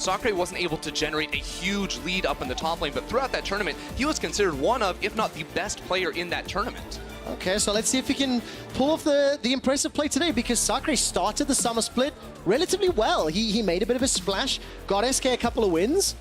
Sacre wasn't able to generate a huge lead up in the top lane, but throughout that tournament, he was considered one of, if not the best player in that tournament. Okay, so let's see if he can pull off the impressive play today, because Sacre started the summer split relatively well. He made a bit of a splash, got SK a couple of wins,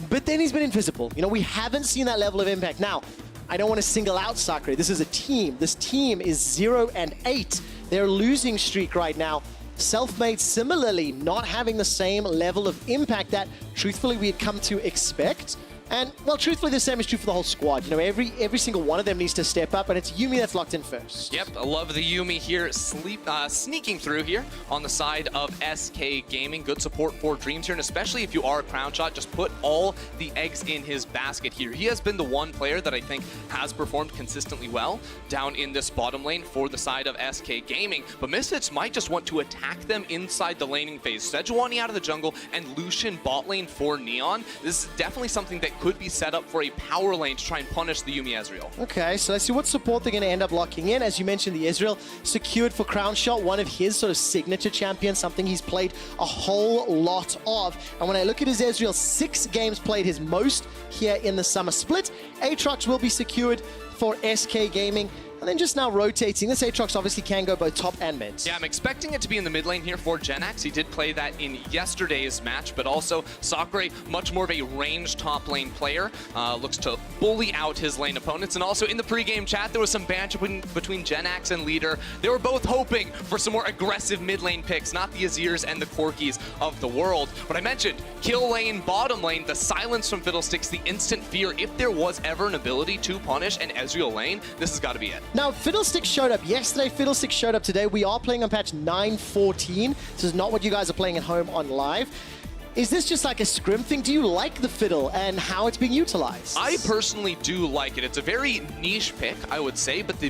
but then he's been invisible. You know, we haven't seen that level of impact. Now, I don't want to single out Sacre. This is a team. This team is 0-8. They're losing streak right now. Selfmade similarly not having the same level of impact that truthfully we had come to expect. And, well, truthfully, the same is true for the whole squad. You know, every single one of them needs to step up, and it's Yuumi that's locked in first. Yep, I love the Yuumi here, sneaking through here on the side of SK Gaming. Good support for Dreams here, and especially if you are a Crownshot, just put all the eggs in his basket here. He has been the one player that I think has performed consistently well down in this bottom lane for the side of SK Gaming, but Misfits might just want to attack them inside the laning phase. Sejuani out of the jungle and Lucian bot lane for Neon. This is definitely something that could be set up for a power lane to try and punish the Yuumi Ezreal. Okay, so let's see what support they're going to end up locking in. As you mentioned, the Ezreal secured for Crownshot, one of his sort of signature champions, something he's played a whole lot of. And when I look at his Ezreal, 6 games played, his most here in the summer split. Aatrox will be secured for SK Gaming. And then just now rotating. This Aatrox obviously can go both top and mid. Yeah, I'm expecting it to be in the mid lane here for Jenax. He did play that in yesterday's match, but also Sacre, much more of a ranged top lane player. Looks to bully out his lane opponents. And also in the pregame chat, there was some banter between Jenax and Leader. They were both hoping for some more aggressive mid lane picks, not the Azirs and the Corkis of the world. But I mentioned kill lane, bottom lane, the silence from Fiddlesticks, the instant fear. If there was ever an ability to punish an Ezreal lane, this has got to be it. Now, Fiddlesticks showed up yesterday, Fiddlesticks showed up today. We are playing on patch 9.14. This is not what you guys are playing at home on live. Is this just like a scrim thing? Do you like the Fiddle and how it's being utilized? I personally do like it. It's a very niche pick, I would say, but the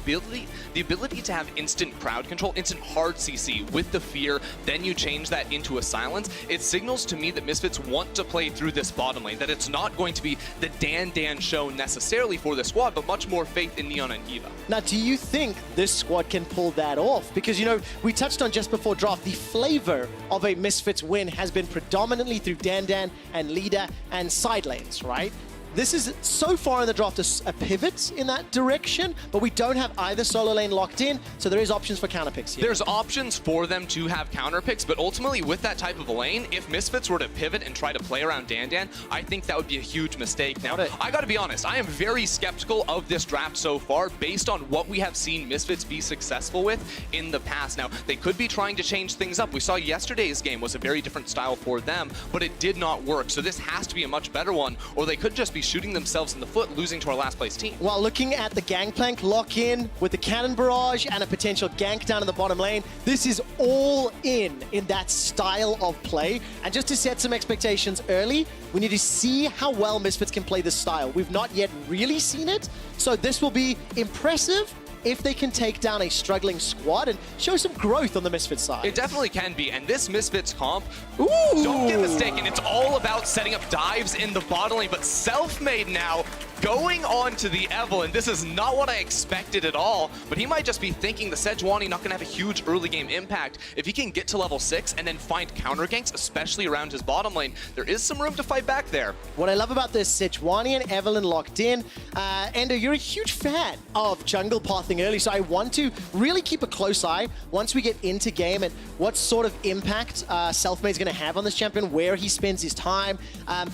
ability to have instant crowd control, instant hard CC with the fear, then you change that into a silence, it signals to me that Misfits want to play through this bottom lane, that it's not going to be the DanDan show necessarily for the squad, but much more faith in Neon and Kiva. Now, do you think this squad can pull that off? Because, you know, we touched on just before draft, the flavor of a Misfits win has been predominantly through DanDan and leader and side lanes, right? This is so far in the draft a pivot in that direction, but we don't have either solo lane locked in, so there is options for counter picks here. There's options for them to have counter picks, but ultimately with that type of a lane, if Misfits were to pivot and try to play around DanDan, I think that would be a huge mistake. Now, I gotta be honest, I am very skeptical of this draft so far based on what we have seen Misfits be successful with in the past. Now, they could be trying to change things up. We saw yesterday's game was a very different style for them, but it did not work. So this has to be a much better one, or they could just be shooting themselves in the foot, losing to our last place team. Well, looking at the Gangplank lock-in with the cannon barrage and a potential gank down in the bottom lane, this is all in that style of play. And just to set some expectations early, we need to see how well Misfits can play this style. We've not yet really seen it, so this will be impressive if they can take down a struggling squad and show some growth on the Misfits side. It definitely can be, and this Misfits comp, don't get mistaken, it's all about setting up dives in the bottom lane, but Selfmade now going on to the evelynn. This is not what I expected at all, but he might just be thinking the Sejuani not gonna have a huge early game impact. If he can get to level 6 and then find counter ganks, especially around his bottom lane, there is some room to fight back there. What I love about this, Sejuani and evelynn locked in. Endo, you're a huge fan of jungle pathing early, so I want to really keep a close eye once we get into game and what sort of impact Selfmade's gonna have on this champion, where he spends his time,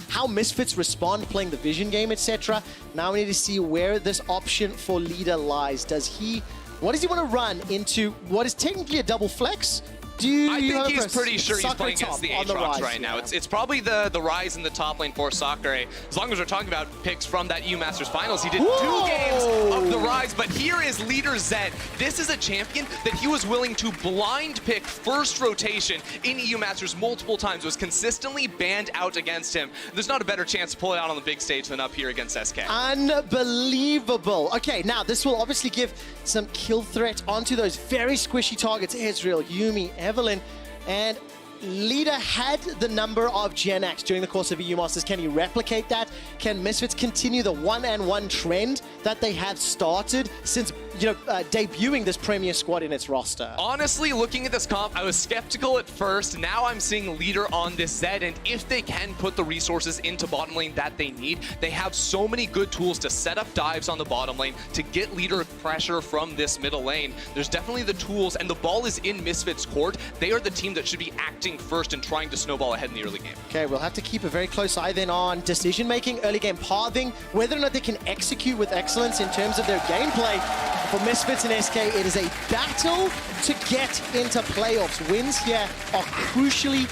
how Misfits respond playing the vision game, etc. Now we need to see where this option for leader lies. What does he want to run into what is technically a double flex? I think he's pretty sure he's playing against the Aatrox right now. It's probably the Ryze in the top lane for Sacre. As long as we're talking about picks from that EU Masters Finals, he did 2 games of the Ryze, but here is Leader Zed. This is a champion that he was willing to blind pick first rotation in EU Masters multiple times, was consistently banned out against him. There's not a better chance to pull it out on the big stage than up here against SK. Unbelievable. Okay, now this will obviously give some kill threat onto those very squishy targets, Ezreal, Yuumi, evelynn, and Leader had the number of Jenax during the course of EU Masters. Can he replicate that? Can Misfits continue the 1-and-1 trend that they have started since, debuting this premier squad in its roster. Honestly, looking at this comp, I was skeptical at first. Now I'm seeing leader on this Zed, and if they can put the resources into bottom lane that they need, they have so many good tools to set up dives on the bottom lane, to get leader pressure from this middle lane. There's definitely the tools, and the ball is in Misfits' court. They are the team that should be acting first and trying to snowball ahead in the early game. Okay, we'll have to keep a very close eye then on decision-making, early game pathing, whether or not they can execute with excellence in terms of their gameplay. For Misfits and SK, it is a battle to get into playoffs. Wins here are crucially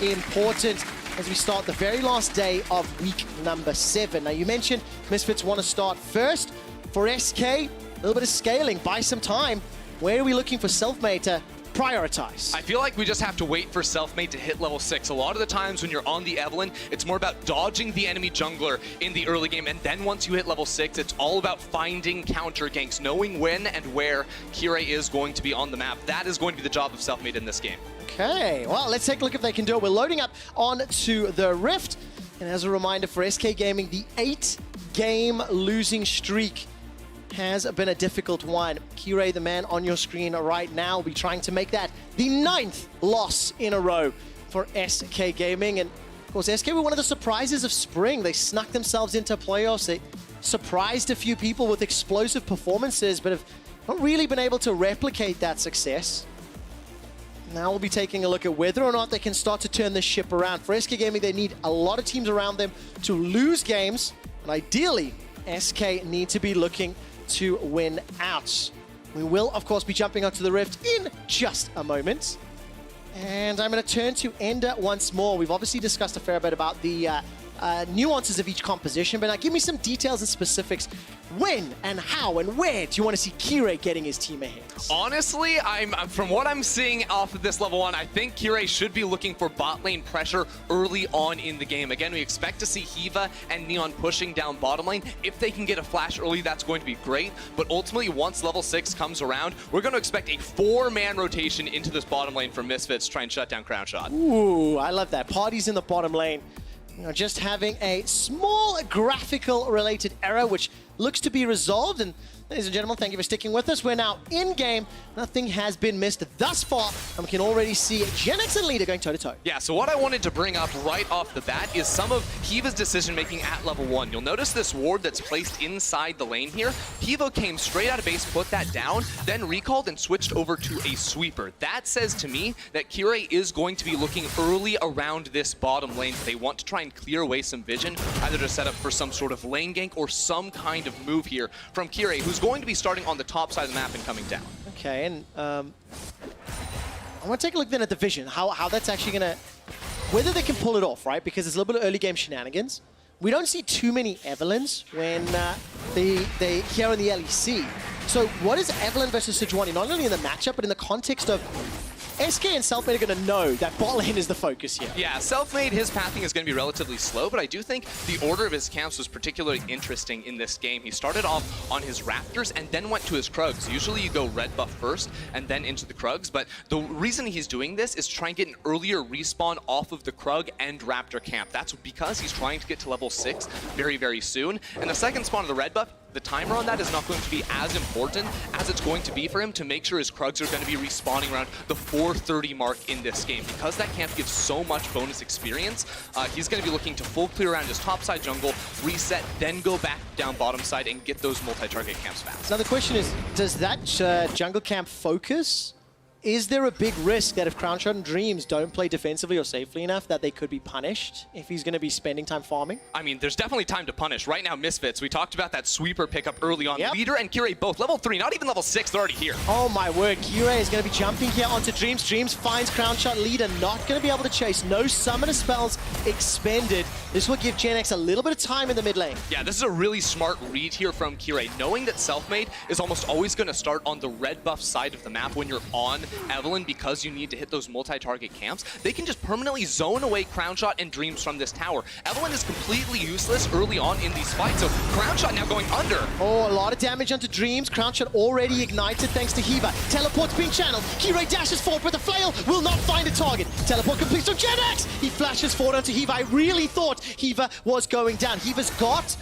important as we start the very last day of week number 7. Now, you mentioned Misfits want to start first. For SK, a little bit of scaling, buy some time. Where are we looking for Selfmade to prioritize? I feel like we just have to wait for Selfmade to hit level 6. A lot of the times when you're on the Evelynn, it's more about dodging the enemy jungler in the early game, and then once you hit level 6, it's all about finding counter ganks, knowing when and where Kirei is going to be on the map. That is going to be the job of Selfmade in this game. Okay, well, let's take a look if they can do it. We're loading up onto the Rift, and as a reminder for SK Gaming, the 8-game losing streak has been a difficult one. Kirei, the man on your screen right now, will be trying to make that the 9th loss in a row for SK Gaming. And of course, SK were one of the surprises of spring. They snuck themselves into playoffs. They surprised a few people with explosive performances, but have not really been able to replicate that success. Now we'll be taking a look at whether or not they can start to turn this ship around. For SK Gaming, they need a lot of teams around them to lose games, and ideally, SK need to be looking to win out. We will, of course, be jumping onto the Rift in just a moment. And I'm going to turn to Ender once more. We've obviously discussed a fair bit about the nuances of each composition, but now give me some details and specifics. When and how and where do you want to see Kirei getting his team ahead? Honestly, from what I'm seeing off of this level 1, I think Kirei should be looking for bot lane pressure early on in the game. Again, we expect to see Hiva and Neon pushing down bottom lane. If they can get a flash early, that's going to be great. But ultimately, once level 6 comes around, we're going to expect a 4-man rotation into this bottom lane for Misfits to try and shut down Crownshot. Ooh, I love that. Parties in the bottom lane. You know, just having a small graphical related error, which looks to be resolved. And ladies and gentlemen, thank you for sticking with us. We're now in-game. Nothing has been missed thus far, and we can already see Jenax and leader going toe-to-toe. Yeah, so what I wanted to bring up right off the bat is some of Hiva's decision-making at level 1. You'll notice this ward that's placed inside the lane here. Hiva came straight out of base, put that down, then recalled and switched over to a sweeper. That says to me that Kirei is going to be looking early around this bottom lane. They want to try and clear away some vision, either to set up for some sort of lane gank or some kind of move here from Kirei, who's going to be starting on the top side of the map and coming down. Okay, and I want to take a look then at the vision, how that's actually going to, whether they can pull it off, right? Because it's a little bit of early game shenanigans. We don't see too many Evelyns when they here in the LEC. So what is Evelynn versus Sejuani, not only in the matchup, but in the context of SK and Selfmade are going to know that bot lane is the focus here. Yeah, Selfmade, his pathing is going to be relatively slow, but I do think the order of his camps was particularly interesting in this game. He started off on his Raptors and then went to his Krugs. Usually you go red buff first and then into the Krugs, but the reason he's doing this is to try and get an earlier respawn off of the Krug and Raptor camp. That's because he's trying to get to level 6 very, very soon. And the second spawn of the red buff, the timer on that is not going to be as important as it's going to be for him to make sure his Krugs are going to be respawning around the 430 mark in this game. Because that camp gives so much bonus experience, he's going to be looking to full clear around his topside jungle, reset, then go back down bottom side and get those multi-target camps fast. Now the question is, does that jungle camp focus? Is there a big risk that if Crownshot and Dreams don't play defensively or safely enough that they could be punished if he's going to be spending time farming? I mean, there's definitely time to punish. Right now, Misfits, we talked about that sweeper pickup early on. Yep. Leader and Kirei both level 3, not even level 6, they're already here. Oh my word, Kirei is going to be jumping here onto Dreams. Dreams finds Crownshot, leader not going to be able to chase. No summoner spells expended. This will give Jenax a little bit of time in the mid lane. Yeah, this is a really smart read here from Kirei, knowing that Selfmade is almost always going to start on the red buff side of the map when you're on Evelynn because you need to hit those multi-target camps. They can just permanently zone away Crownshot and Dreams from this tower. Evelynn is completely useless early on in these fights, so Crownshot now going under. Oh, a lot of damage onto Dreams. Crownshot already ignited thanks to Hiva. Teleport's being channeled. Kirei dashes forward, but the flail will not find a target. Teleport completes from Jenax. He flashes forward onto Hiva. I really thought Hiva was going down. Hiva's got,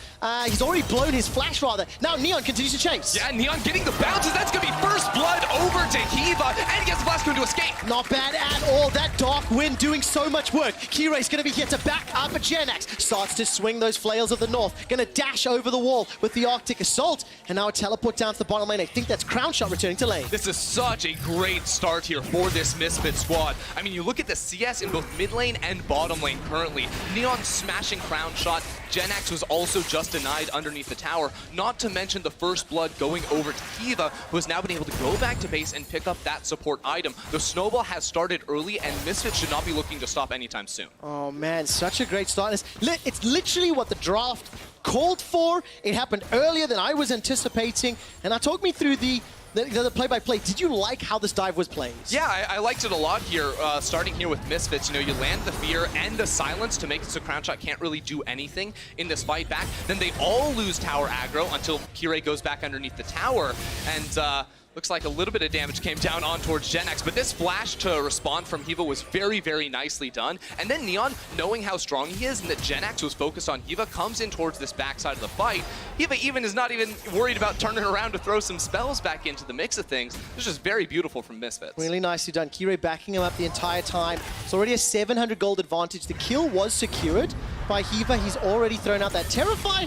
he's already blown his flash rather. Now Neon continues to chase. Yeah, Neon getting the bounces. That's going to be first blood over to Hiva, and he gets the blast going to escape. Not bad at all. That Dark Wind doing so much work. Kirei's going to be here to back up a Jenax. Starts to swing those flails of the north. Going to dash over the wall with the Arctic Assault. And now a teleport down to the bottom lane. I think that's Crownshot returning to lane. This is such a great start here for this Misfit squad. I mean, you look at the CS in both mid lane and bottom lane currently. Neon smashing Crownshot. Jenax was also just denied underneath the tower. Not to mention the first blood going over to Hiva, who has now been able to go back to base and pick up that support item. The snowball has started early, and Misfits should not be looking to stop anytime soon. Oh man, such a great start. It's literally what the draft called for. It happened earlier than I was anticipating. And now talk me through the play-by-play. Did you like how this dive was played? Yeah, I liked it a lot here, starting here with Misfits. You know, you land the fear and the silence to make it so Crownshot can't really do anything in this fight back. Then they all lose tower aggro until Kirei goes back underneath the tower. And looks like a little bit of damage came down on towards Jenax, but this flash to respond from Hiva was very, very nicely done. And then Neon, knowing how strong he is and that Jenax was focused on Hiva, comes in towards this backside of the fight. Hiva even is not even worried about turning around to throw some spells back into the mix of things. It's just very beautiful from Misfits. Really nicely done. Kirei backing him up the entire time. It's already a 700 gold advantage. The kill was secured by Hiva. He's already thrown out that Terrify.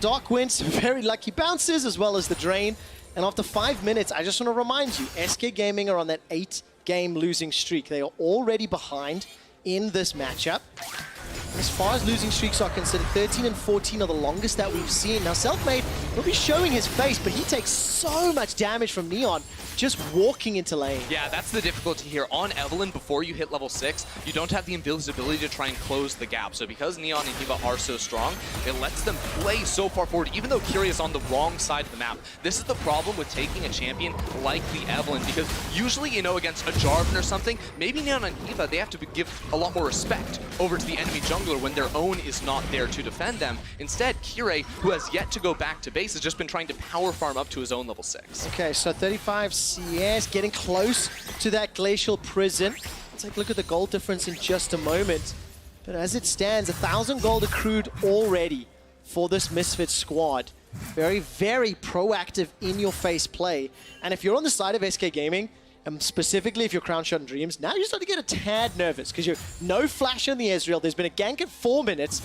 Dark Wind, some very lucky bounces, as well as the Drain. And after 5 minutes, I just want to remind you, SK Gaming are on that 8-game losing streak. They are already behind in this matchup. As far as losing streaks are considered, 13 and 14 are the longest that we've seen. Now, Selfmade will be showing his face, but he takes so much damage from Neon just walking into lane. Yeah, that's the difficulty here. On Evelynn, before you hit level 6, you don't have the invisibility to try and close the gap. So because Neon and Hiva are so strong, it lets them play so far forward, even though Kirei is on the wrong side of the map. This is the problem with taking a champion like the Evelynn, because usually, you know, against a Jarvan or something, maybe Neon and Hiva, they have to give a lot more respect over to the enemy jungler when their own is not there to defend them. Instead, Kirei, who has yet to go back to base, has just been trying to power farm up to his own level 6. Okay, so 35 CS, getting close to that Glacial Prison. Let's take a look at the gold difference in just a moment. But as it stands, 1,000 gold accrued already for this Misfits squad. Very, very proactive, in-your-face play. And if you're on the side of SK Gaming, and specifically if you're Crownshot and Dreams, now you start to get a tad nervous because you're no flash on the Ezreal. There's been a gank at 4 minutes.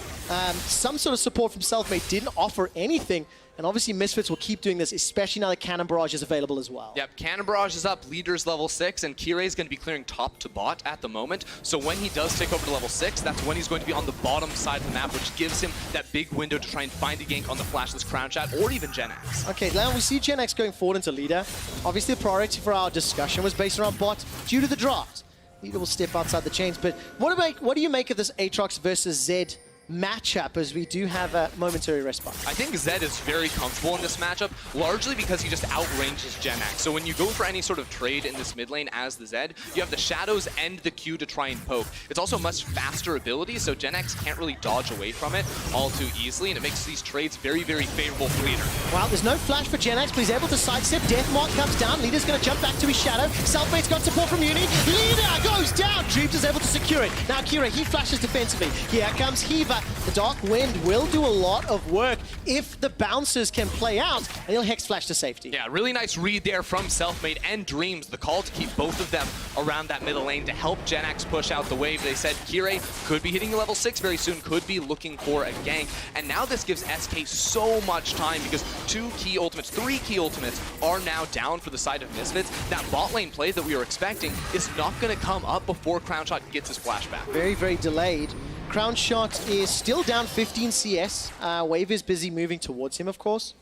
Some sort of support from Selfmade didn't offer anything. And obviously Misfits will keep doing this, especially now that Cannon Barrage is available as well. Yep, Cannon Barrage is up, leader's level 6, and Kirei is going to be clearing top to bot at the moment. So when he does take over to level 6, that's when he's going to be on the bottom side of the map, which gives him that big window to try and find a gank on the flashless Crownshot or even Jenax. Okay, now we see Jenax going forward into leader. Obviously the priority for our discussion was based around bot due to the draft. Leader will step outside the chains, but what do you make of this Aatrox versus Zed matchup, as we do have a momentary respite? I think Zed is very comfortable in this matchup, largely because he just outranges Jenax. So when you go for any sort of trade in this mid lane as the Zed, you have the shadows and the Q to try and poke. It's also a much faster ability, so Jenax can't really dodge away from it all too easily, and it makes these trades very, very favorable for Leader. Well, there's no flash for Jenax, but he's able to sidestep. Deathmark comes down. Leader's going to jump back to his shadow. Selfmade's got support from Yuumi. Leader goes down. Dreams is able to secure it. Now Kirei, he flashes defensively. Here comes Hiva. The Dark Wind will do a lot of work if the bouncers can play out, and he'll Hex Flash to safety. Yeah, really nice read there from Selfmade and Dreams. The call to keep both of them around that middle lane to help Jenax push out the wave. They said Kirei could be hitting level 6 very soon, could be looking for a gank. And now this gives SK so much time because 3 key ultimates are now down for the side of Misfits. That bot lane play that we were expecting is not going to come up before Crownshot gets his flashback. Very, very delayed. Crownshot is still down 15 CS. Wave is busy moving towards him, of course.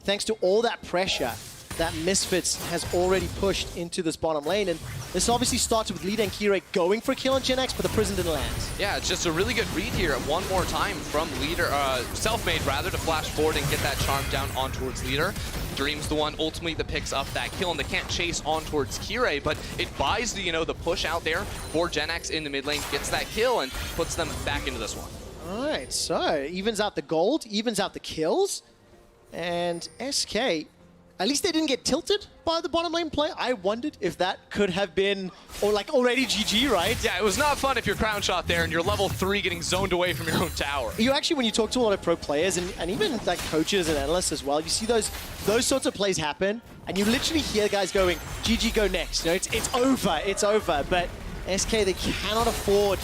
Thanks to all that pressure that Misfits has already pushed into this bottom lane. And this obviously started with Leader and Kirei going for a kill on Jenax, but the prison didn't land. Yeah, it's just a really good read here one more time from Leader, Selfmade rather, to flash forward and get that charm down on towards Leader. Dream's the one ultimately that picks up that kill, and they can't chase on towards Kirei, but it buys the, the push out there for Jenax in the mid lane, gets that kill, and puts them back into this one. All right, so evens out the gold, evens out the kills, and SK At least they didn't get tilted by the bottom lane play. I wondered if that could have been, or like already GG, right? Yeah, it was not fun if you're Crownshot there and you're level 3 getting zoned away from your own tower. You actually, when you talk to a lot of pro players and even like coaches and analysts as well, you see those sorts of plays happen, and you literally hear guys going, GG, go next. You know, it's over. But SK, they cannot afford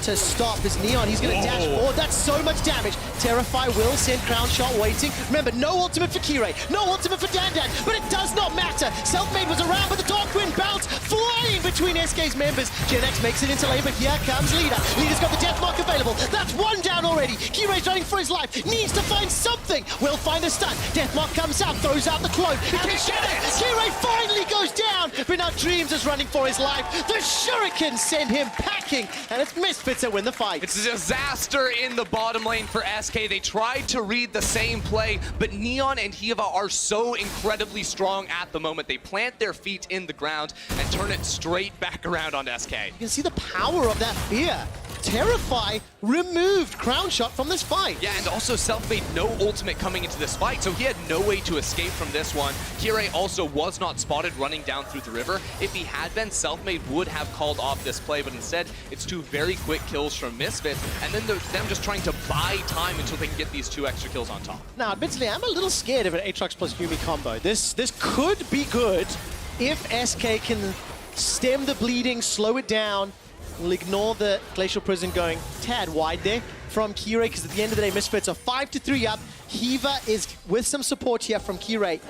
to stop this Neon. He's going to dash forward. That's so much damage. Terrify will send Crownshot waiting. Remember, no ultimate for Kirei, no ultimate for DanDan, but it does not matter. Selfmade was around, but the Dark Wind bounce flying between SK's members. Jenax makes it into lane, but here comes Leader. Leader's got the death mark available. That's one down already. Kirei's running for his life. Needs to find something. Will find a stun. Death mark comes out, throws out the cloak. And Kirei finally goes down, but now Dreams is running for his life. The Shurikens send him packing, and it's Misfits that win the fight. It's a disaster in the bottom lane for SK. They tried to read the same play, but Neon and Hiva are so incredibly strong at the moment. They plant their feet in the ground and turn it straight back around on SK. You can see the power of that fear. Terrify removed Crownshot from this fight. Yeah, and also Selfmade no ultimate coming into this fight, so he had no way to escape from this one. Kirei also was not spotted running down through the river. If he had been, Selfmade would have called off this play, but instead it's 2 very quick kills from Misfits, and then them just trying to buy time until they can get these 2 extra kills on top. Now, admittedly, I'm a little scared of an Aatrox plus Yuumi combo. This could be good if SK can stem the bleeding, slow it down. We'll ignore the Glacial Prison going tad wide there from Kirei, because at the end of the day, Misfits are 5-3 up. Hiva is with some support here from Kirei.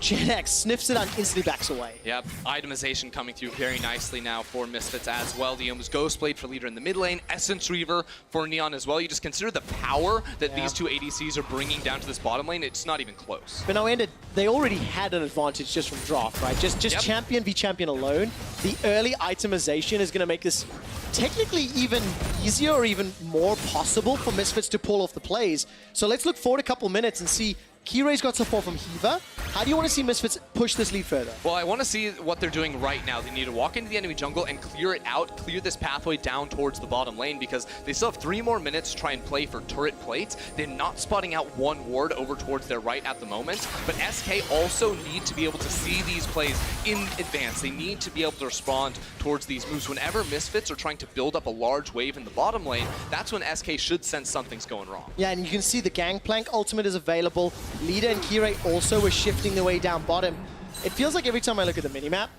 Jenax sniffs it and instantly backs away. Yep, itemization coming through very nicely now for Misfits as well. The almost Ghost Blade for Leader in the mid lane, Essence Reaver for Neon as well. You just consider the power that these 2 ADCs are bringing down to this bottom lane, it's not even close. But now they already had an advantage just from draft, right? Just champion v champion alone. The early itemization is going to make this technically even easier or even more possible for Misfits to pull off the plays. So let's look forward a couple minutes and see. Kirei's got support from Hiva. How do you want to see Misfits push this lead further? Well, I want to see what they're doing right now. They need to walk into the enemy jungle and clear it out, clear this pathway down towards the bottom lane, because they still have 3 more minutes to try and play for turret plates. They're not spotting out 1 ward over towards their right at the moment, but SK also need to be able to see these plays in advance. They need to be able to respond towards these moves. Whenever Misfits are trying to build up a large wave in the bottom lane, that's when SK should sense something's going wrong. Yeah, and you can see the Gangplank ultimate is available. Leader and Kirei also were shifting their way down bottom. It feels like every time I look at the minimap,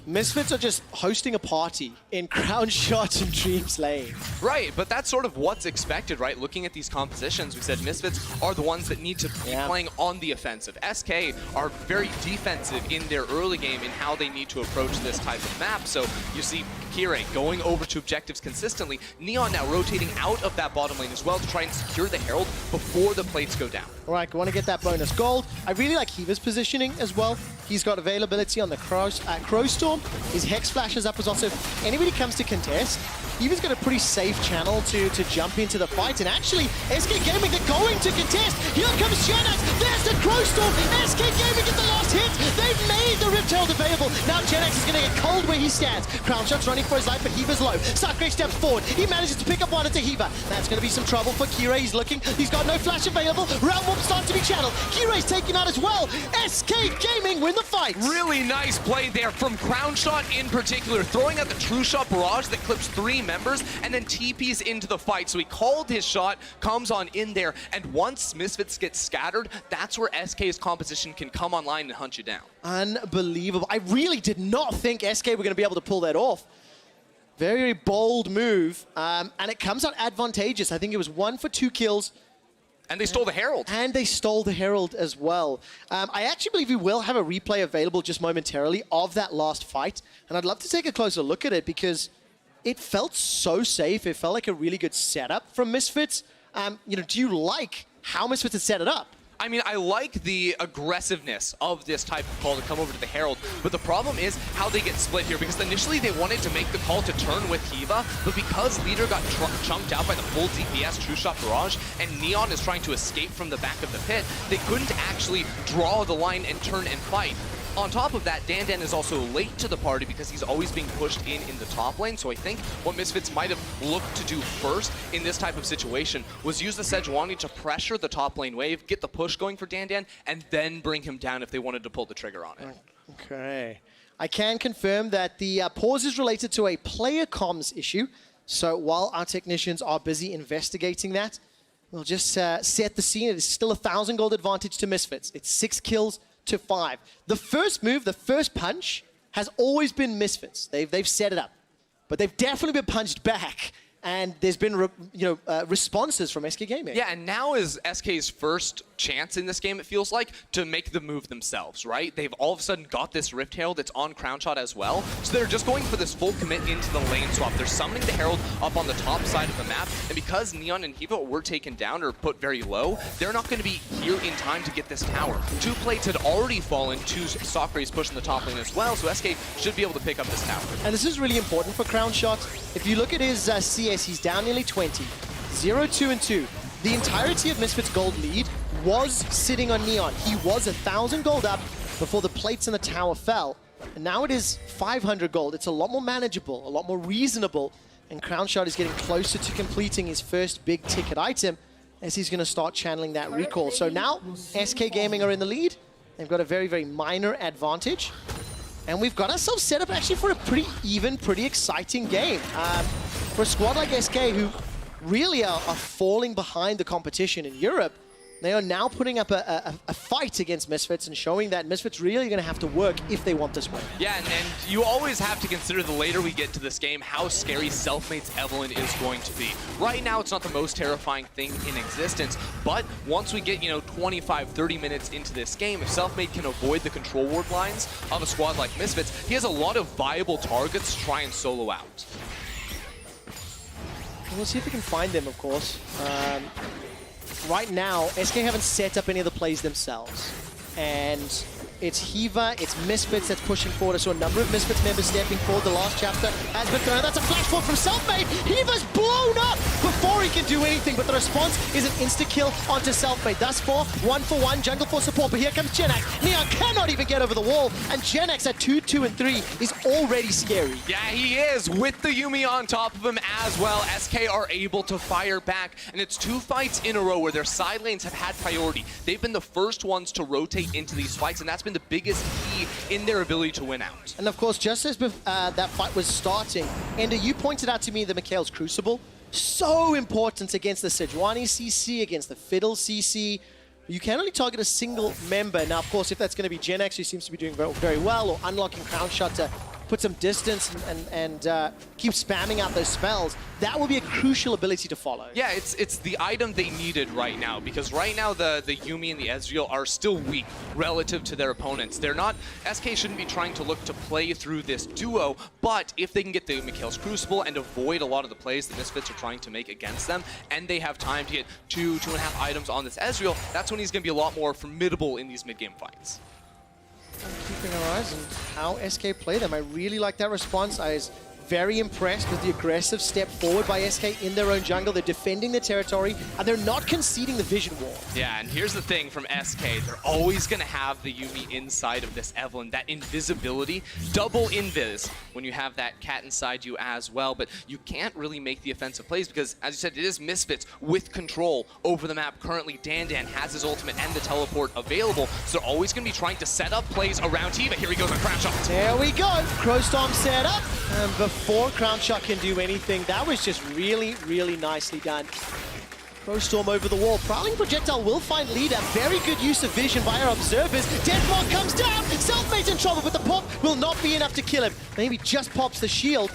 Misfits are just hosting a party in Crownshot and Dreams lane. Right, but that's sort of what's expected, right? Looking at these compositions, we said Misfits are the ones that need to be playing on the offensive. SK are very defensive in their early game in how they need to approach this type of map. So you see Kirei going over to objectives consistently. Neon now rotating out of that bottom lane as well to try and secure the Herald before the plates go down. All right, want to get that bonus gold. I really like Hiva's positioning as well. He's got availability on the Crowstorm. His Hex flashes up as well. So if anybody comes to contest, Hiva's got a pretty safe channel to jump into the fight. And actually, SK Gaming, they're going to contest. Here comes Jenax. There's the Crowstorm. SK Gaming get the last hit. They've made the Rift Herald available. Now Jenax is going to get cold where he stands. Crownshot's running for his life, but Hiva's low. Sacre steps forward. He manages to pick up one into Hiva. That's going to be some trouble for Kirei. He's looking. He's got no flash available. Round one starts to be channeled. Kirei's taken out as well. SK Gaming win the fight. Really nice play there from Crownshot in particular, throwing out the True Shot barrage that clips 3 members and then TPs into the fight. So he called his shot, comes on in there, and once Misfits get scattered, that's where SK's composition can come online and hunt you down. Unbelievable. I really did not think SK were going to be able to pull that off. Very, very bold move, and it comes out advantageous. I think it was 1 for 2 kills. And they stole the Herald. And they stole the Herald as well. I actually believe we will have a replay available just momentarily of that last fight. And I'd love to take a closer look at it because it felt so safe. It felt like a really good setup from Misfits. Do you like how Misfits had set it up? I mean, I like the aggressiveness of this type of call to come over to the Herald, but the problem is how they get split here, because initially they wanted to make the call to turn with Hiva, but because Leader got chunked out by the full DPS True Shot barrage, and Neon is trying to escape from the back of the pit, they couldn't actually draw the line and turn and fight. On top of that, DanDan is also late to the party because he's always being pushed in the top lane. So I think what Misfits might have looked to do first in this type of situation was use the Sejuani to pressure the top lane wave, get the push going for DanDan, and then bring him down if they wanted to pull the trigger on it. Okay. I can confirm that the pause is related to a player comms issue. So while our technicians are busy investigating that, we'll just set the scene. It is still a 1,000 gold advantage to Misfits. It's 6 kills to 5. The first move, the first punch, has always been Misfits. They've set it up. But they've definitely been punched back. And there's been responses from SK Gaming. Yeah, and now is SK's first chance in this game, it feels like, to make the move themselves, right? They've all of a sudden got this Rift Herald that's on Crownshot as well. So they're just going for this full commit into the lane swap. They're summoning the Herald up on the top side of the map. And because Neon and Hiva were taken down or put very low, they're not going to be here in time to get this tower. 2 plates had already fallen. 2 Sacre is pushing the top lane as well. So SK should be able to pick up this tower. And this is really important for Crownshot. If you look at his CS, he's down nearly 20. 0-2-2. The entirety of Misfits' gold lead was sitting on Neon. He was 1,000 gold up before the plates in the tower fell. And now it is 500 gold. It's a lot more manageable, a lot more reasonable. And Crownshot is getting closer to completing his first big ticket item as he's going to start channeling that recall. So now SK Gaming are in the lead. They've got a very, very minor advantage. And we've got ourselves set up actually for a pretty even, pretty exciting game. For a squad like SK, who really are falling behind the competition in Europe, they are now putting up a fight against Misfits and showing that Misfits really going to have to work if they want this win. Yeah, and you always have to consider the later we get to this game how scary Selfmade's Evelynn is going to be. Right now, it's not the most terrifying thing in existence, but once we get, 25, 30 minutes into this game, if Selfmade can avoid the control ward lines of a squad like Misfits, he has a lot of viable targets to try and solo out. We'll see if we can find them, of course. Right now, SK haven't set up any of the plays themselves. And it's Hiva, it's Misfits that's pushing forward. I saw a number of Misfits members stepping forward. The last chapter has been thrown. That's a flash forward from Selfmade. Hiva's blown up before he can do anything, but the response is an insta-kill onto Selfmade. Thus far, 1-for-1, jungle for support, but here comes Jenax. Neon cannot even get over the wall, and Jenax at 2-2 and 3 is already scary. Yeah, he is, with the Yuumi on top of him as well. SK are able to fire back, and it's 2 fights in a row where their side lanes have had priority. They've been the first ones to rotate into these fights, and that's been the biggest key in their ability to win out. And of course, just as that fight was starting, Ender, you pointed out to me the Mikhail's Crucible, so important against the Sejuani CC, against the Fiddle CC. You can only target a single member. Now, of course, if that's going to be Jenax, who seems to be doing very well, or unlocking Crownshot to put some distance and keep spamming out those spells, that will be a crucial ability to follow. Yeah, it's the item they needed right now, because right now the Yuumi and the Ezreal are still weak relative to their opponents. They're not, SK shouldn't be trying to look to play through this duo, but if they can get the Mikhail's Crucible and avoid a lot of the plays the Misfits are trying to make against them, and they have time to get 2.5 items on this Ezreal, that's when he's going to be a lot more formidable in these mid-game fights. Keeping our eyes on how SK play them. I really like that response. I was very impressed with the aggressive step forward by SK in their own jungle. They're defending their territory, and they're not conceding the vision wall. Yeah, and here's the thing from SK. They're always going to have the Yuumi inside of this Evelynn. That invisibility, double invis when you have that cat inside you as well. But you can't really make the offensive plays because, as you said, it is Misfits with control over the map. Currently, DanDan has his ultimate and the teleport available, so they're always going to be trying to set up plays around Hiva. Here he goes on Crownshot. There we go. Crowstorm set up. And before Crownshot can do anything, that was just really, really nicely done. Crowstorm over the wall. Prowling projectile will find leader. Very good use of vision by our observers. Deadlock comes down. Selfmade's in trouble, but the pop will not be enough to kill him. Maybe just pops the shield.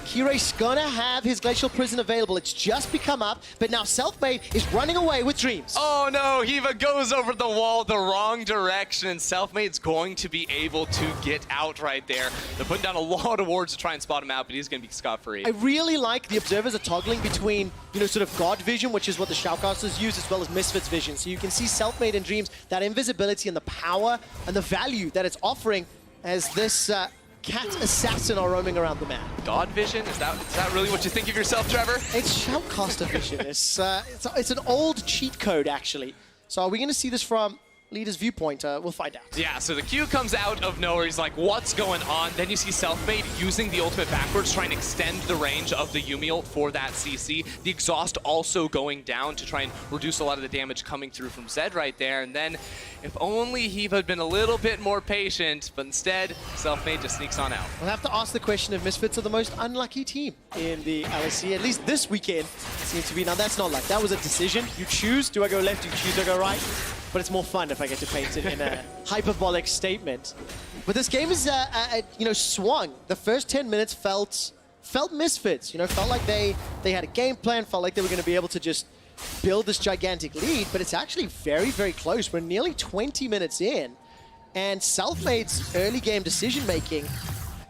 Kirei's gonna have his Glacial Prison available. It's just become up, but now Selfmade is running away with Dreams. Oh no, Hiva goes over the wall the wrong direction, and Selfmade's going to be able to get out right there. They're putting down a lot of wards to try and spot him out, but he's gonna be scot-free. I really like the observers are toggling between, sort of God vision, which is what the Shoutcasters use, as well as Misfits vision. So you can see Selfmade and Dreams, that invisibility and the power and the value that it's offering as this cat assassin are roaming around the map. God vision? Is that really what you think of yourself, Trevor? It's Shoutcaster vision. It's an old cheat code, actually. So are we going to see this from leader's viewpoint. We'll find out. Yeah, so the Q comes out of nowhere. He's like, what's going on? Then you see Selfmade using the ultimate backwards, trying to extend the range of the Yuumi ult for that CC. The exhaust also going down to try and reduce a lot of the damage coming through from Zed right there. And then, if only he had been a little bit more patient, but instead, Selfmade just sneaks on out. We'll have to ask the question if Misfits are the most unlucky team in the LEC, at least this weekend seems to be. Now, that's not luck. That was a decision. You choose, do I go left, you choose, do I go right? But it's more fun if I get to paint it in a hyperbolic statement. But this game is, swung. The first 10 minutes felt Misfits. Felt like they had a game plan. Felt like they were going to be able to just build this gigantic lead. But it's actually very, very close. We're nearly 20 minutes in, and Selfmade's early game decision making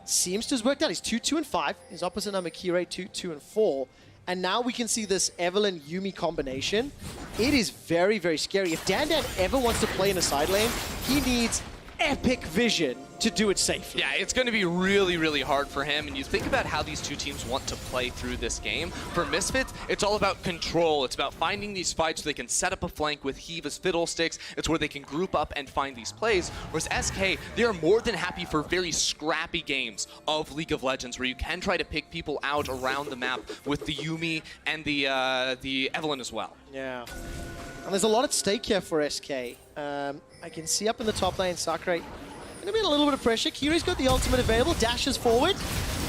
seems to have worked out. He's 2-2-5. His opposite number Kirei 2-2-4. And now we can see this Evelynn Yuumi combination. It is very, very scary. If DanDan ever wants to play in a side lane, he needs epic vision to do it safely. Yeah, it's going to be really, really hard for him. And you think about how these two teams want to play through this game. For Misfits, it's all about control. It's about finding these fights so they can set up a flank with Hiva's Fiddlesticks. It's where they can group up and find these plays. Whereas SK, they are more than happy for very scrappy games of League of Legends where you can try to pick people out around the map with the Yuumi and the Evelynn as well. Yeah. And there's a lot at stake here for SK. I can see up in the top lane, Sacre going to be a little bit of pressure. Kirei's got the ultimate available, dashes forward,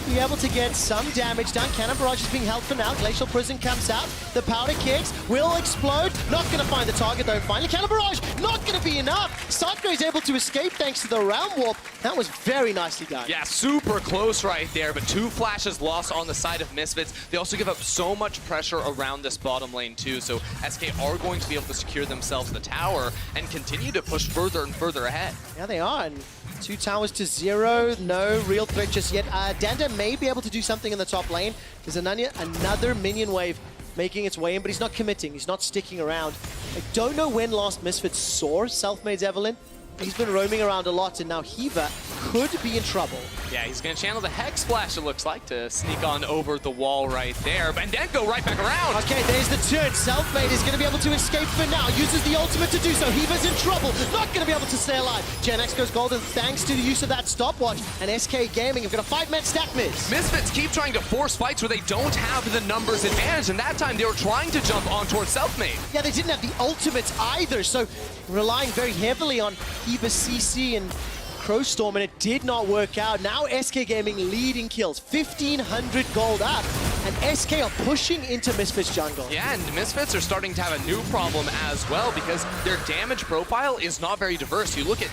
be able to get some damage done. Cannon Barrage is being held for now. Glacial Prison comes out. The powder kicks will explode. Not going to find the target though. Finally, Cannon Barrage not going to be enough. Sacre is able to escape thanks to the Realm Warp. That was very nicely done. Yeah, super close right there, but 2 flashes lost on the side of Misfits. They also give up so much pressure around this bottom lane too, so SK are going to be able to secure themselves the tower and continue to push further and further ahead. Yeah, they are. And 2 towers to 0. No real threat just yet. DanDan may be able to do something in the top lane. There's another minion wave making its way in, but he's not committing. He's not sticking around. I don't know when last Misfits saw Selfmade's Evelynn. He's been roaming around a lot, and now Hiva could be in trouble. Yeah, he's going to channel the Hex Splash, it looks like, to sneak on over the wall right there, and then go right back around. Okay, there's the turn. Selfmade is going to be able to escape for now. Uses the ultimate to do so. Hiva's in trouble. Not going to be able to stay alive. Jenax goes golden thanks to the use of that stopwatch. And SK Gaming have got a 5-man stack miss. Misfits keep trying to force fights where they don't have the numbers advantage, and that time they were trying to jump on towards Selfmade. Yeah, they didn't have the ultimates either, so relying very heavily on Hiva's CC and Crowstorm, and it did not work out. Now SK Gaming leading kills, 1,500 gold up, and SK are pushing into Misfits jungle. Yeah, and Misfits are starting to have a new problem as well because their damage profile is not very diverse. You look at,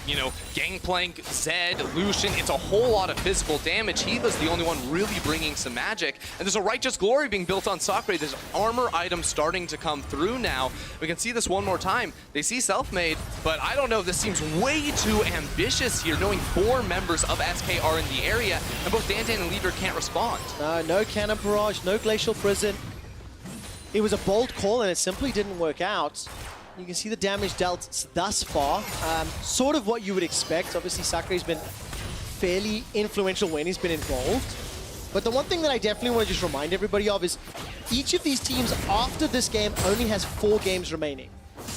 Gangplank, Zed, Lucian, it's a whole lot of physical damage. Hiva's the only one really bringing some magic, and there's a Righteous Glory being built on Sacre. There's armor items starting to come through now. We can see this one more time. They see Selfmade, but I don't know, this seems way too ambitious here, knowing 4 members of SK are in the area, and both DanDan and Leader can't respond. No Cannon Barrage, no Glacial Prison. It was a bold call, and it simply didn't work out. You can see the damage dealt thus far. Sort of what you would expect. Obviously, Sacre's been fairly influential when he's been involved. But the one thing that I definitely want to just remind everybody of is each of these teams after this game only has 4 games remaining.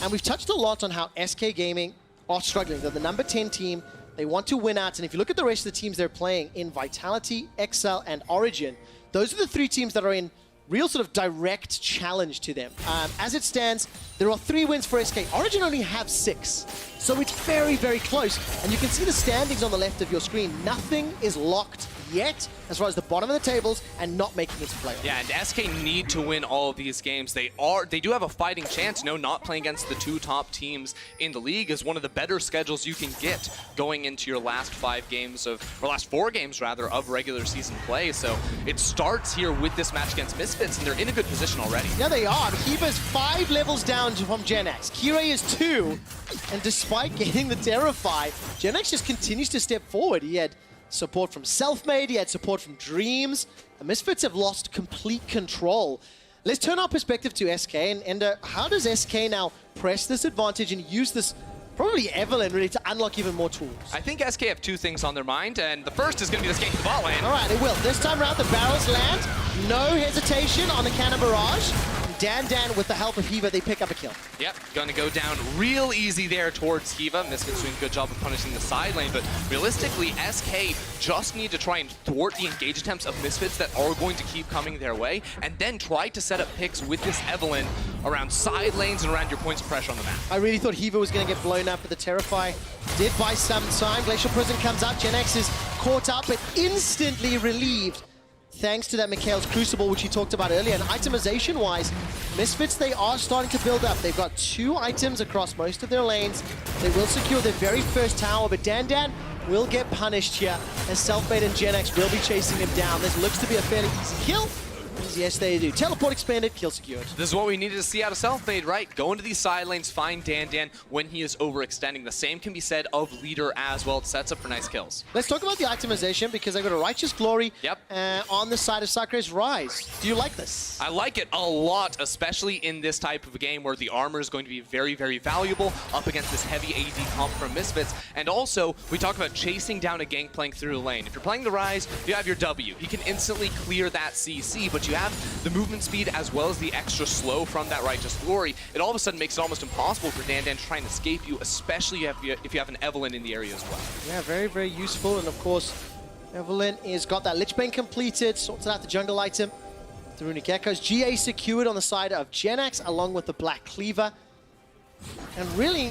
And we've touched a lot on how SK Gaming are struggling. They're the number 10 team. They want to win out, and if you look at the rest of the teams they're playing in Vitality, Excel, and Origin, those are the 3 teams that are in real sort of direct challenge to them. As it stands, there are 3 wins for SK. Origin only have 6, so it's very, very close. And you can see the standings on the left of your screen. Nothing is locked yet as far as the bottom of the tables and not making its playoff. Yeah, and SK need to win all of these games. They do have a fighting chance. Not playing against the 2 top teams in the league is one of the better schedules you can get going into your last 5 games of, or last 4 games rather, of regular season play. So it starts here with this match against Misfits, and they're in a good position already. Yeah, they are. Hiva's 5 levels down from Jenax. Kirei is 2, and despite getting the Terrify, Jenax just continues to step forward. He had support from Selfmade, he had support from Dreams. The Misfits have lost complete control. Let's turn our perspective to SK, and how does SK now press this advantage and use this, probably Evelynn, really, to unlock even more tools? I think SK have 2 things on their mind, and the first is going to be this gank to the bot lane. All right, it will. This time around, the barrels land. No hesitation on the Cannon Barrage. DanDan, with the help of Hiva, they pick up a kill. Yep, gonna go down real easy there towards Hiva. Misfits doing a good job of punishing the side lane, but realistically, SK just need to try and thwart the engage attempts of Misfits that are going to keep coming their way, and then try to set up picks with this Evelynn around side lanes and around your points of pressure on the map. I really thought Hiva was going to get blown up, but the Terrify did buy some time. Glacial Prison comes up, Jenax is caught up, but instantly relieved thanks to that Mikhail's Crucible, which you talked about earlier. And itemization-wise, Misfits, they are starting to build up. They've got 2 items across most of their lanes. They will secure their very first tower, but DanDan will get punished here, as Selfmade and Jenax will be chasing him down. This looks to be a fairly easy kill. Yes, they do. Teleport expanded, kill secured. This is what we needed to see out of Selfmade, right? Go into these side lanes, find DanDan when he is overextending. The same can be said of Leader as well. It sets up for nice kills. Let's talk about the itemization, because I got a Righteous Glory Yep. on the side of Sacre's Ryze. Do you like this? I like it a lot, especially in this type of a game where the armor is going to be very, very valuable up against this heavy AD comp from Misfits. And also, we talk about chasing down a Gangplank through the lane. If you're playing the Ryze, you have your W. He can instantly clear that CC, but you have the movement speed as well as the extra slow from that Righteous Glory. It all of a sudden makes it almost impossible for DanDan to try and escape you, especially if you have an Evelynn in the area as well. Yeah, very, very useful. And of course, Evelynn has got that Lich Bane completed, sorted out the jungle item. The Runic Echoes. GA secured on the side of Jenax, along with the Black Cleaver. And really,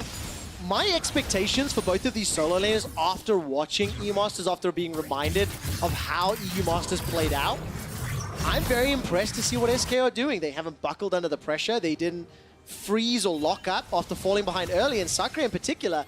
my expectations for both of these solo laners after watching EU Masters, after being reminded of how EU Masters played out, I'm very impressed to see what SK are doing. They haven't buckled under the pressure. They didn't freeze or lock up after falling behind early. And Sacre in particular,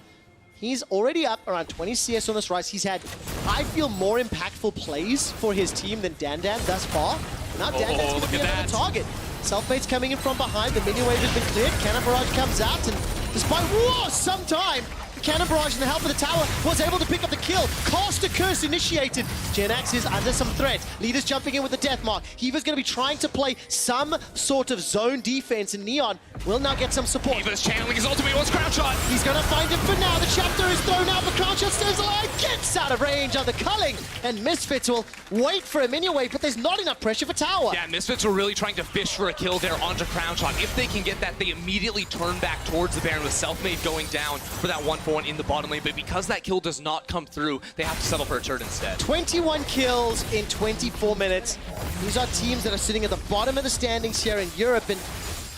he's already up around 20 CS on this Ryze. He's had, I feel, more impactful plays for his team than DanDan thus far. Now DanDan's going to be another target. Selfmade's coming in from behind. The minion wave has been cleared. Cannon Barrage comes out, and despite some time, Cannon Barrage in the help of the tower was able to pick up the kill. Caster Curse initiated. Jenax is under some threat. Leader's jumping in with the death mark. Hiva's going to be trying to play some sort of zone defense, and Neon will now get some support. Hiva's channeling his ultimate. He wants Crownshot. He's going to find him for now. The chapter is thrown out, but Crownshot stays alive. Gets out of range of the culling, and Misfits will wait for a minion wave, but there's not enough pressure for tower. Yeah, Misfits are really trying to fish for a kill there onto Crownshot. If they can get that, they immediately turn back towards the Baron with Selfmade going down for that 1-for-1 in the bottom lane. But because that kill does not come through, they have to settle for a turret instead. 21 kills in 24 minutes. These are teams that are sitting at the bottom of the standings here in Europe. And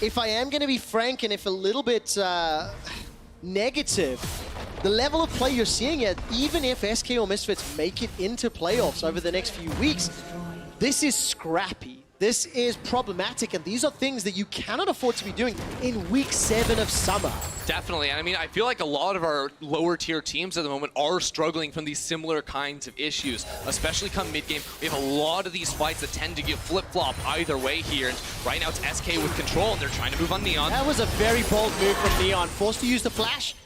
if I am going to be frank and if a little bit negative, the level of play you're seeing here, even if SK or Misfits make it into playoffs over the next few weeks, this is scrappy. This is problematic, and these are things that you cannot afford to be doing in week 7 of summer. Definitely, and I mean, I feel like a lot of our lower tier teams at the moment are struggling from these similar kinds of issues, especially come mid-game. We have a lot of these fights that tend to get flip-flop either way here, and right now it's SK with control, and they're trying to move on Neon. That was a very bold move from Neon, forced to use the flash.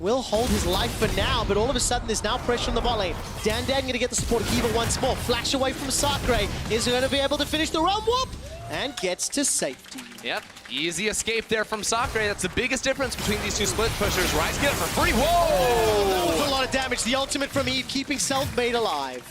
Will hold his life for now, but all of a sudden there's now pressure on the bot lane. DanDan going to get the support of Hiva once more. Flash away from Sacre. Is going to be able to finish the run whoop and gets to safety. Yep, easy escape there from Sacre. That's the biggest difference between these two split pushers. Ryze get it for free. Whoa! That was a lot of damage. The ultimate from Eve, keeping Selfmade alive.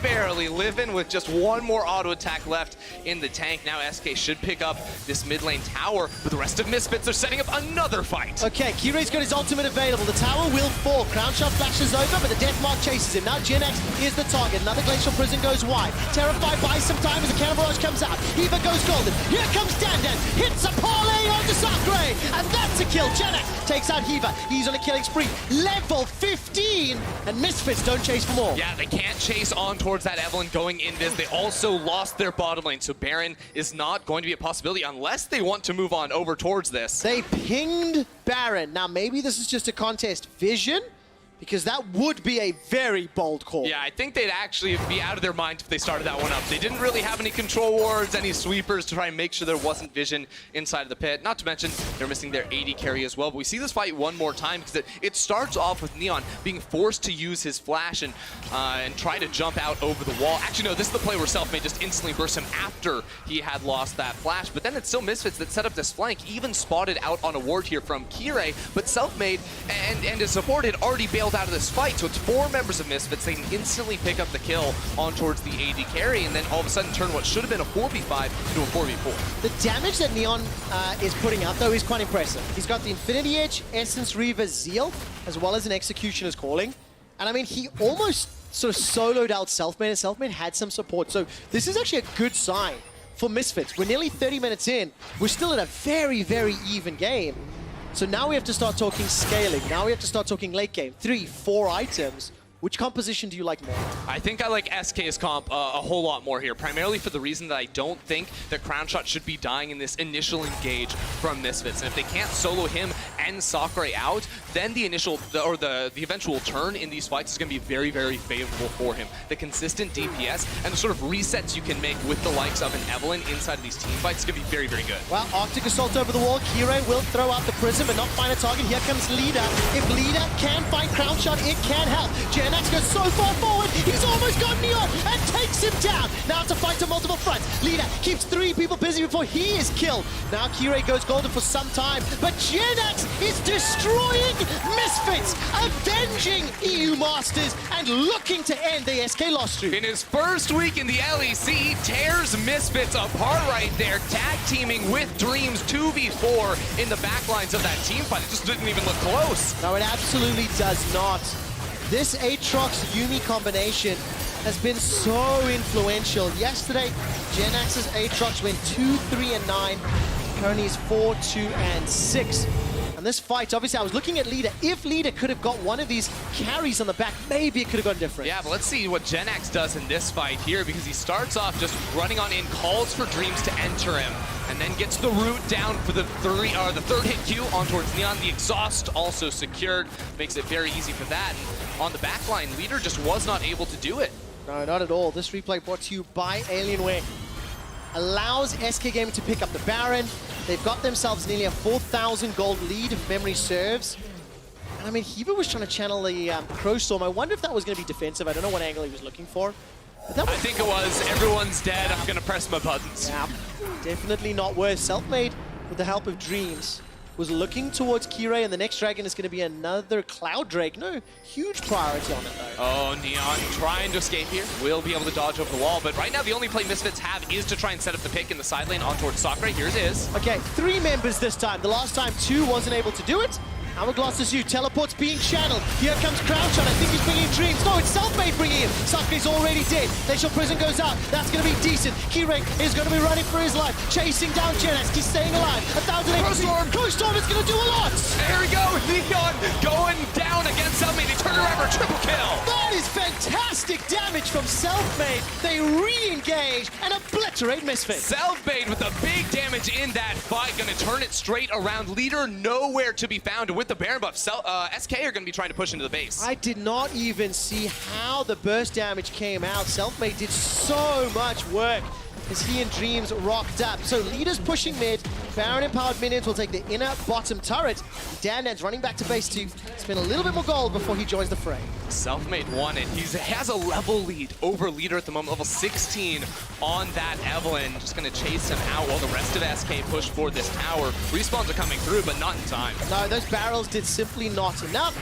Barely living with just one more auto attack left in the tank. Now SK should pick up this mid lane tower, but the rest of Misfits are setting up another fight. Okay, Kirei's got his ultimate available. The tower will fall. Crownshot flashes over, but the death mark chases him. Now Jenax is the target. Another Glacial Prison goes wide. Terrified buys some time as the Cannon Barrage comes out. Hiva goes golden. Here comes DanDan. Hits a parlay onto Sacre, and that's a kill. Jenax takes out Hiva. He's on a killing spree. Level 15, and Misfits don't chase for more. Yeah, they can't chase on towards that Evelynn going invis. They also lost their bottom lane, so Baron is not going to be a possibility unless they want to move on over towards this. They pinged Baron. Now, maybe this is just a contest vision, because that would be a very bold call. Yeah, I think they'd actually be out of their mind if they started that one up. They didn't really have any control wards, any sweepers to try and make sure there wasn't vision inside of the pit. Not to mention, they're missing their AD carry as well. But we see this fight one more time because it starts off with Neon being forced to use his flash and try to jump out over the wall. Actually, no, this is the play where Selfmade just instantly burst him after he had lost that flash. But then it's still Misfits that set up this flank, even spotted out on a ward here from Kirei. But Selfmade and his support had already bailed bailed out of this fight. So it's 4 members of Misfits. They can instantly pick up the kill on towards the AD carry, and then all of a sudden turn what should have been a 4v5 into a 4v4. The damage that Neon is putting out, though, is quite impressive. He's got the Infinity Edge, Essence Reaver, Zeal, as well as an Executioner's Calling. And I mean, he almost sort of soloed out Selfmade, and Selfmade had some support. So this is actually a good sign for Misfits. We're nearly 30 minutes in. We're still in a very, very even game. So now we have to start talking scaling. Now we have to start talking late game. 3, 4 items. Which composition do you like more? I think I like SK's comp a whole lot more here, primarily for the reason that I don't think that Crownshot should be dying in this initial engage from Misfits. And if they can't solo him and Sacre out, then the eventual turn in these fights is going to be very, very favorable for him. The consistent DPS and the sort of resets you can make with the likes of an Evelynn inside of these team fights is going to be very, very good. Well, Arctic Assault over the wall. Kirei will throw out the Prism but not find a target. Here comes Leader. If Leader can find Crownshot, it can help. Jenax goes so far forward, he's almost got Neon and takes him down. Now it's a fight to multiple fronts. Leader keeps 3 people busy before he is killed. Now Kirei goes golden for some time, but Jenax is destroying Misfits, avenging EU Masters and looking to end the SK loss streak. In his first week in the LEC, he tears Misfits apart right there, tag teaming with Dreams 2v4 in the backlines of that team fight. It just didn't even look close. No, it absolutely does not. This Aatrox Yuumi combination has been so influential. Yesterday, Jenax's Aatrox went 2, 3, and 9. Currently is 4, 2, and 6. And this fight, obviously, I was looking at Leader. If Leader could have got one of these carries on the back, maybe it could have gone different. Yeah, but let's see what Jenax does in this fight here, because he starts off just running on in, calls for Dreams to enter him, and then gets the root down for the third hit Q on towards Neon. The exhaust also secured, makes it very easy for that. And on the back line, Leader just was not able to do it. No, not at all. This replay brought to you by Alienware. Allows SK Gaming to pick up the Baron. They've got themselves nearly a 4,000 gold lead if memory serves. And I mean, Heva was trying to channel the Crow Storm. I wonder if that was going to be defensive. I don't know what angle he was looking for. I think it was, everyone's dead, I'm going to press my buttons. Yeah, definitely not worth. Selfmade, with the help of Dreams, was looking towards Kirei, and the next dragon is going to be another Cloud Drake. No huge priority on it, though. Oh, Neon trying to escape here. Will be able to dodge over the wall, but right now the only play Misfits have is to try and set up the pick in the side lane on towards Sacre. Here's his. Okay, 3 members this time. The last time 2 wasn't able to do it. Hourglass is you. Teleport's being channeled. Here comes Crownshot. I think he's bringing Dreams. No, it's Selfmade bringing him. Sacre's already dead. Glacial Prison goes out. That's going to be decent. Kirei is going to be running for his life. Chasing down Jenax. He's staying alive. 1,000 HP. Crow Storm is going to do a lot. There we go. Neon going down against Selfmade. He turned around for a triple kill. That is fantastic damage from Selfmade. They re-engage and obliterate Misfits. Selfmade with the big damage in that fight. Going to turn it straight around. Leader nowhere to be found. With the Baron buff, SK are going to be trying to push into the base. I did not even see how the burst damage came out. Selfmade did so much work as he and Dreams rocked up. So Leader's pushing mid. Baron empowered minions will take the inner bottom turret. DanDan's running back to base 2. Spend a little bit more gold before he joins the fray. Selfmade won it. He has a level lead over Leader at the moment, level 16 on that Evelynn. Just going to chase him out while the rest of SK push for this tower. Respawns are coming through, but not in time. No, those barrels did simply not enough.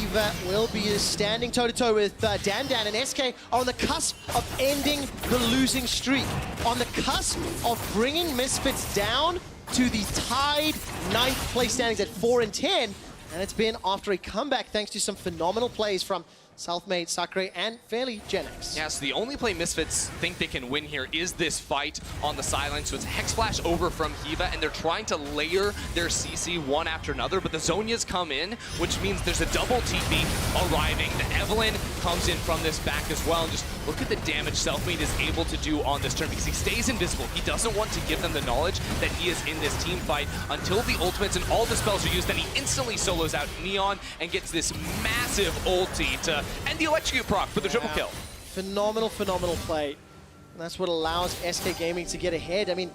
Eva will be standing toe-to-toe with DanDan, and SK are on the cusp of ending the losing streak. On the cusp of bringing Misfits down to the tied 9th place standings at 4 and 10. And it's been after a comeback thanks to some phenomenal plays from Selfmade, Sacre, and fairly Jenax. Yeah, so the only play Misfits think they can win here is this fight on the sideline. So it's Hex Flash over from Heva, and they're trying to layer their CC one after another, but the Zhonya's come in, which means there's a double TP arriving. The Evelynn comes in from this back as well, and just look at the damage Selfmade is able to do on this turn, because he stays invisible. He doesn't want to give them the knowledge that he is in this team fight until the ultimates and all the spells are used. Then he instantly solos out Neon and gets this massive ulti to end the electrocute proc for the triple kill. Phenomenal, phenomenal play. And that's what allows SK Gaming to get ahead. I mean,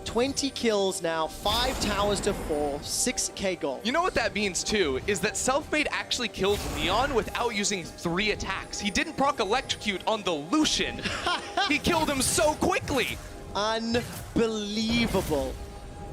20 kills now, 5 towers to 4, 6k gold. You know what that means too, is that Selfmade actually killed Neon without using 3 attacks. He didn't proc electrocute on the Lucian. He killed him so quickly. Unbelievable.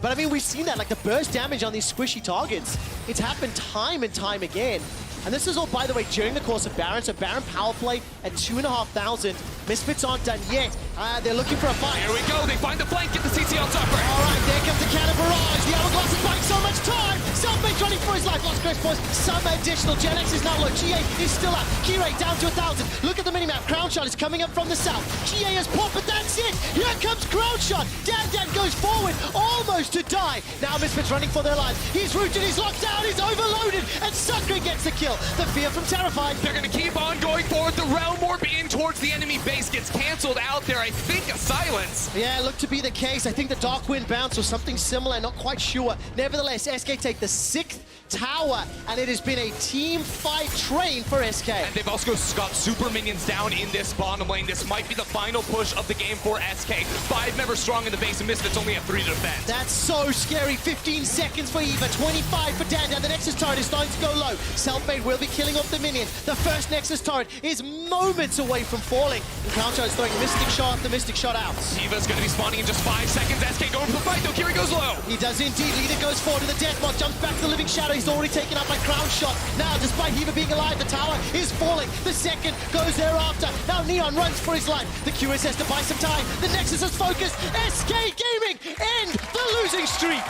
But I mean, we've seen that, like the burst damage on these squishy targets. It's happened time and time again. And this is all, by the way, during the course of Baron. So Baron power play at 2,500. Misfits aren't done yet. They're looking for a fight. Here we go. They find the flank, get the CC on Sacre. All right, there comes the cannon barrage. The Hourglass is buying so much time. Selfmade's running for his life. Lost Grace Boys. Some additional. Jenax is now low. GA is still up. Kirei down to 1,000. Look at the minimap. Crownshot is coming up from the south. GA has popped, but that's it. Here comes Crownshot. DanDan goes forward, almost to die. Now Misfits running for their lives. He's rooted, he's locked down, he's overloaded, and Sacre gets the kill. The fear from Terrified. They're going to keep on going forward. The Realm Warp in towards the enemy base gets canceled out there. I think a silence. Yeah, looked to be the case. I think the Dark Wind bounce or something similar, not quite sure. Nevertheless, SK take the 6th tower, and it has been a team fight train for SK. And they've also got super minions down in this bottom lane. This might be the final push of the game for SK. 5 members strong in the base, and Misfits only have 3 to defend. That's so scary. 15 seconds for Eva, 25 for DanDan. The Nexus turret is starting to go low. Selfmade will be killing off the minion. The first Nexus turret is moments away from falling. And Crownshot is throwing Mystic Shot, the Mystic Shot out. Eva's going to be spawning in just 5 seconds. SK going for the fight, though. Kirei goes low. He does indeed. Leader goes forward to the Deathmark, jumps back to the Living Shadow. He's already taken out by Crownshot. Now, despite Eva being alive, the tower is falling. The second goes thereafter. Now Neon runs for his life. The QS has to buy some time. The Nexus is focused. SK Gaming end the losing streak.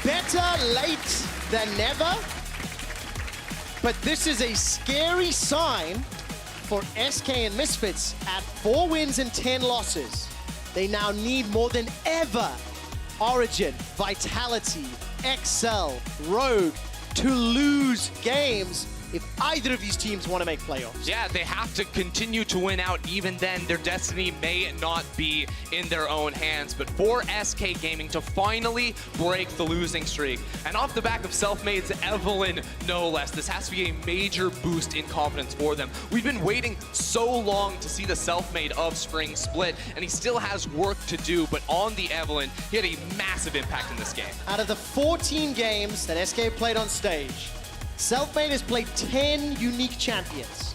Better late than never. But this is a scary sign for SK and Misfits at 4 wins and 10 losses. They now need more than ever Origin, Vitality, Excel, Rogue to lose games if either of these teams want to make playoffs. Yeah, they have to continue to win out. Even then, their destiny may not be in their own hands. But for SK Gaming to finally break the losing streak, and off the back of Selfmade's Evelynn, no less, this has to be a major boost in confidence for them. We've been waiting so long to see the Selfmade of Spring split, and he still has work to do. But on the Evelynn, he had a massive impact in this game. Out of the 14 games that SK played on stage, Selfmade has played 10 unique champions.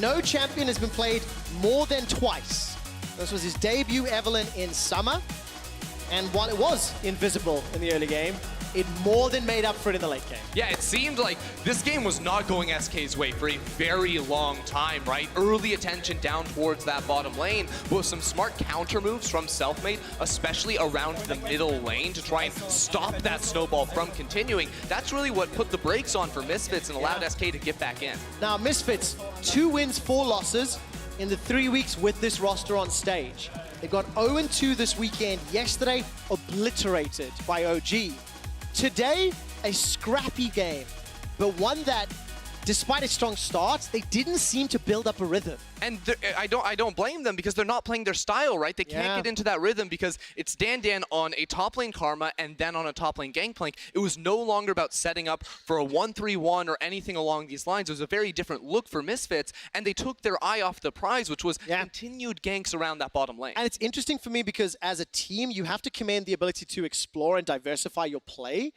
No champion has been played more than twice. This was his debut Evelynn in summer, and while it was invisible in the early game, it more than made up for it in the late game. Yeah, it seemed like this game was not going SK's way for a very long time, right? Early attention down towards that bottom lane, but with some smart counter moves from Selfmade, especially around the middle lane to try and stop that snowball from continuing. That's really what put the brakes on for Misfits and allowed SK to get back in. Now, Misfits, 2 wins, 4 losses in the 3 weeks with this roster on stage. They got 0-2 this weekend. Yesterday, obliterated by OG. Today, a scrappy game, but one that, despite its strong starts, they didn't seem to build up a rhythm. And I don't blame them because they're not playing their style, right? They can't get into that rhythm because it's DanDan on a top lane Karma and then on a top lane Gangplank. It was no longer about setting up for a 1-3-1 or anything along these lines. It was a very different look for Misfits, and they took their eye off the prize, which was continued ganks around that bottom lane. And it's interesting for me because as a team, you have to command the ability to explore and diversify your play.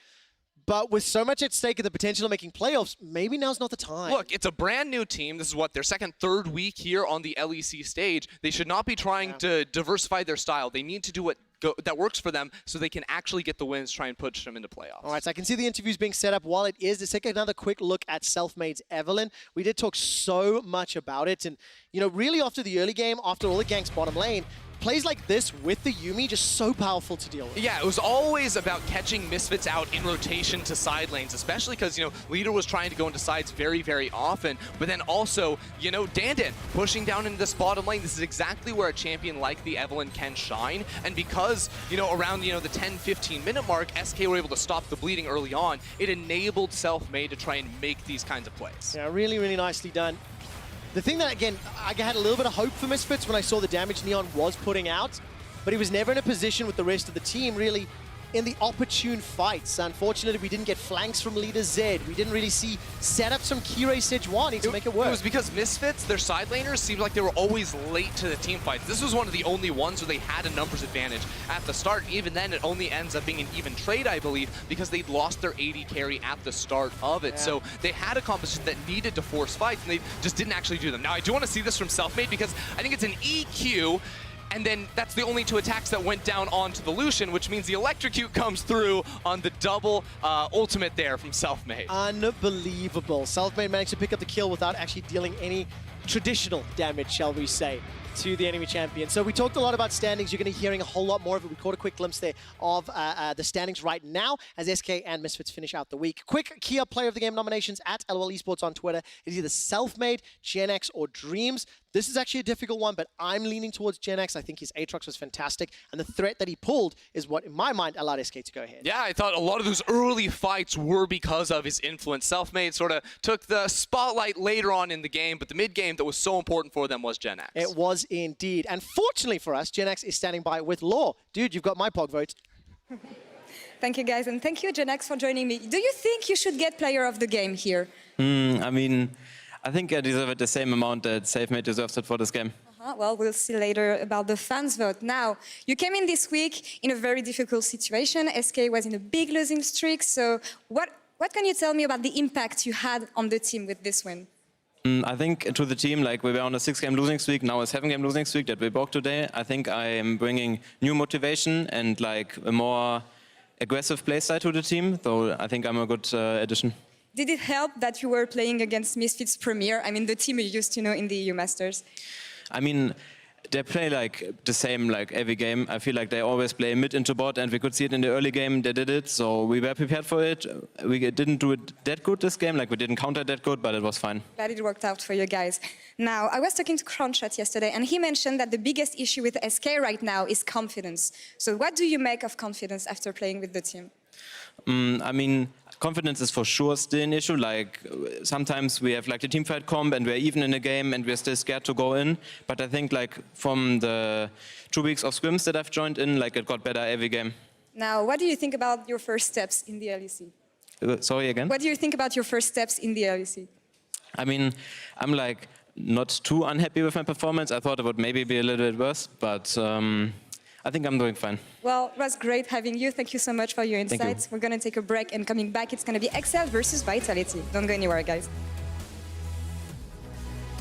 But with so much at stake and the potential of making playoffs, maybe now's not the time. Look, it's a brand new team. This is what, their second, third week here on the LEC stage. They should not be trying to diversify their style. They need to do what that works for them so they can actually get the wins, try and push them into playoffs. All right, so I can see the interviews being set up. While it is, let's take another quick look at Selfmade's Evelynn. We did talk so much about it. And, you know, really after the early game, after all the ganks bottom lane, plays like this with the Yuumi just so powerful to deal with. Yeah, it was always about catching Misfits out in rotation to side lanes, especially because, you know, Leader was trying to go into sides very, very often. But then also, you know, DanDan pushing down into this bottom lane. This is exactly where a champion like the Evelynn can shine. And because, you know, around, you know, the 10-15 minute mark, SK were able to stop the bleeding early on. It enabled Selfmade to try and make these kinds of plays. Yeah, really, really nicely done. The thing that, again, I had a little bit of hope for Misfits when I saw the damage Neon was putting out, but he was never in a position with the rest of the team, really, in the opportune fights. Unfortunately, we didn't get flanks from Leader Zed. We didn't really see setups from Kirei Sejuani to make it work. It was because Misfits, their side laners, seemed like they were always late to the team fights. This was one of the only ones where they had a numbers advantage at the start. Even then, it only ends up being an even trade, I believe, because they'd lost their AD carry at the start of it. So they had a composition that needed to force fights, and they just didn't actually do them. Now, I do want to see this from Selfmade because I think it's an EQ. and then that's the only 2 attacks that went down onto the Lucian, which means the Electrocute comes through on the double ultimate there from Selfmade. Unbelievable. Selfmade managed to pick up the kill without actually dealing any traditional damage, shall we say, to the enemy champion. So we talked a lot about standings. You're going to be hearing a whole lot more of it. We caught a quick glimpse there of the standings right now as SK and Misfits finish out the week. Quick Kia Player of the Game nominations at LOL eSports on Twitter. It's either Selfmade, Jenax, or Dreams. This is actually a difficult one, but I'm leaning towards Jenax. I think his Aatrox was fantastic, and the threat that he pulled is what, in my mind, allowed SK to go ahead. Yeah, I thought a lot of those early fights were because of his influence. Selfmade sort of took the spotlight later on in the game, but the mid-game that was so important for them was Jenax. It was indeed. And fortunately for us, Jenax is standing by with Law. Dude, you've got my POG vote. Thank you, guys, and thank you, Jenax, for joining me. Do you think you should get Player of the Game here? I mean, I think I deserve it the same amount that Selfmade deserves it for this game. Well, we'll see later about the fans' vote. Now, you came in this week in a very difficult situation. SK was in a big losing streak. So what can you tell me about the impact you had on the team with this win? I think to the team, like we were on a 6-game losing streak, now a 7-game losing streak that we broke today. I think I am bringing new motivation and like a more aggressive playstyle to the team. So I think I'm a good addition. Did it help that you were playing against Misfits Premier? I mean, the team you used to know in the EU Masters. I mean, they play like the same like every game. I feel like they always play mid into bot, and we could see it in the early game. They did it, so we were prepared for it. We didn't do it that good this game, like we didn't counter that good, but it was fine. Glad it worked out for you guys. Now, I was talking to Crownshot yesterday, and he mentioned that the biggest issue with SK right now is confidence. So what do you make of confidence after playing with the team? I mean, confidence is for sure still an issue. Like sometimes we have like the teamfight comp and we're even in a game and we're still scared to go in. But I think like from the 2 weeks of scrims that I've joined in, like it got better every game. Now, what do you think about your first steps in the LEC? Sorry again? What do you think about your first steps in the LEC? I mean, I'm like not too unhappy with my performance. I thought it would maybe be a little bit worse, but I think I'm doing fine. Well, it was great having you. Thank you so much for your insights. We're going to take a break, and coming back, it's going to be Excel versus Vitality. Don't go anywhere, guys.